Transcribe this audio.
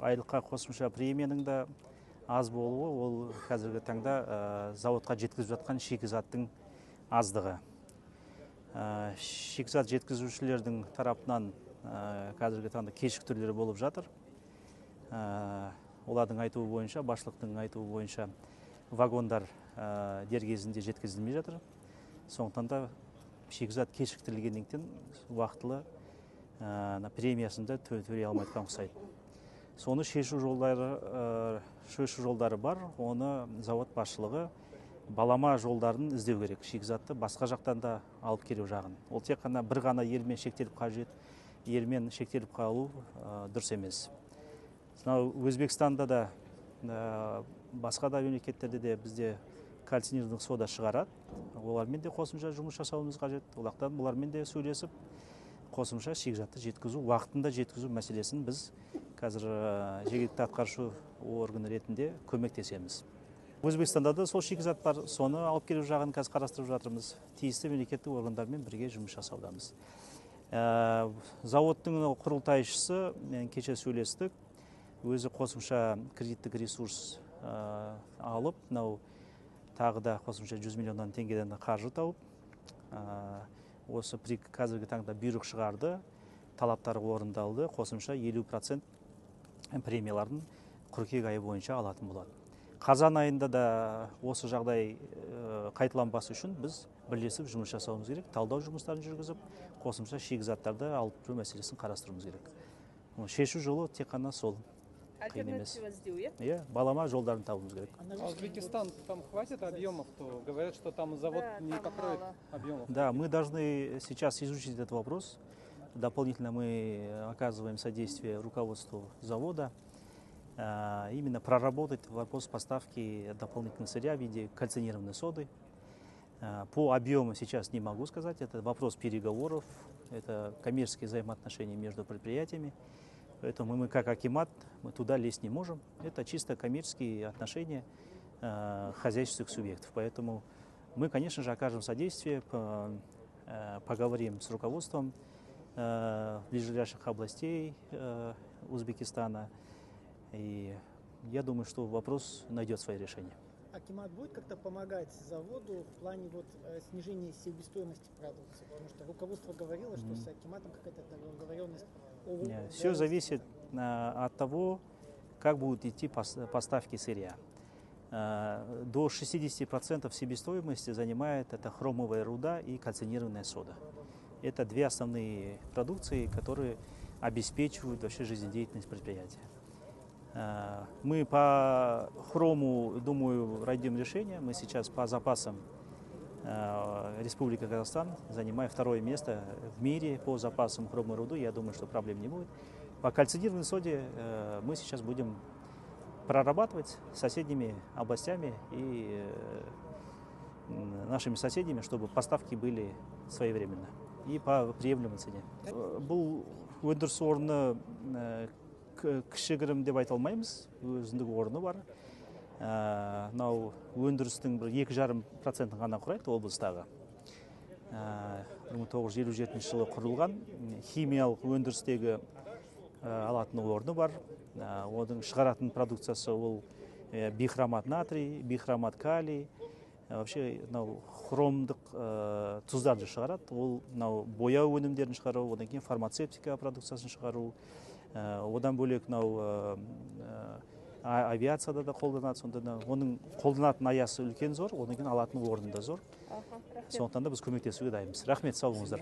айлыққа қосымша премияның да аз болуы, ол қазіргі таңда зауытқа жеткізіп жатқан шикізаттың аздығы. Шикізат жеткізушілердің тарапынан қазіргі таңда кешіктірулер болып жатыр. Олардың айтуы бойынша, басшылықтың айтуы бойынша вагондар дер кезінде жеткізілмей жатыр. Сондықтан да шикізат кешіктірілгендіктен уақытылы премиясын да төлей алмай жатқан ұқсайды. Соны шешу жолдары бар. Оны завод басшылығы балама жолдарын іздеу керек. Шикізатты басқа жақтан да алып келу жағын. Ол тек қана бір ғана елмен шектеліп қалу дұрыс емес. Өзбекстанда да, басқа да мемлекеттерде де бізде кальцинированный сода шығарады. Олармен де қосымша жұмыс жасауымыз қажет. Олармен де сөйлесіп, қосымша шикізатты жеткізу, уақытында жеткізу мәселесін біз қазір жергілікті атқарушы орган ретінде көмектесеміз. Өзбекстанда да сол шикізат бар, соны алып келу жағын қазір қарастырып жатырмыз. Тиісті мемлекеттік органдармен бірге жұмыс жасаудамыз. Зауыттың құрылтайшысы, мен кеше сөйлестік, өзі қосымша кредиттік ресурс алып, тағы да қосымша 100 миллионнан теңгеден қаржы тауып, осы қазіргі таңда бұйрық шығарды, талаптары орындалды, қосымша 50% премияларын қыркүйек айы бойынша алатын болады. Қазан айында да осы жағдай қайталанбас үшін біз бірлесіп жұмыс жасауымыз керек, талдау жұмыстарын жүргізіп, қосымша шикізаттарды алып тұру мәселесін қарастыруымыз керек. Шешу жолы тек қана сол. Альтернатива іздеу, балама жолдарын табуымыз керек. Узбекистан, там хватит объемов, то говорят, что там завод не покроет объемов. Да, мы должны сейчас изучить этот вопрос. Дополнительно мы оказываем содействие руководству завода, именно проработать вопрос поставки дополнительного сырья в виде кальцинированной соды. По объему сейчас не могу сказать, это вопрос переговоров, это коммерческие взаимоотношения между предприятиями. Поэтому мы как акимат, мы туда лезть не можем. Это чисто коммерческие отношения хозяйственных субъектов. Поэтому мы, конечно же, окажем содействие, поговорим с руководством ближайших областей Узбекистана. И я думаю, что вопрос найдет свое решение. Акимат будет как-то помогать заводу в плане снижения себестоимости продукции? Потому что руководство говорило, что с акиматом какая-то договоренность. Все зависит от того, как будут идти поставки сырья. До 60% себестоимости занимает это хромовая руда и кальцинированная сода. Это две основные продукции, которые обеспечивают вообще жизнедеятельность предприятия. Мы по хрому, думаю, найдем решение. Мы сейчас по запасам Республика Казахстан занимаем второе место в мире по запасам хромовой руды. Я думаю, что проблем не будет. По кальцинированной соде мы сейчас будем прорабатывать с соседними областями и нашими соседями, чтобы поставки были своевременно и по приемлемой цене. Бұл өндіріс орны кішігірім деп айта алмаймыз, өзіндік орны бар. Өндірістің 2,5% ғана құрайды облыстағы. 1957 жылы құрылған, химиялық өндірістегі алатын орны бар. Оның шығаратын продукциясы ол бихромат натрий, бихромат калий, вообще хромдық тұздарды шығарады. Ол бояу өнімдерін шығару, одан кейін фармацевтика продукциясын шығару. Одан бөлек авиацияда да қолданады, сонда оның қолданатын аясы үлкен зор, одан кейін алатын орны да зор. Сондықтан да біз көмектесуге дайынбыз. Рахмет, сау болыңыздар.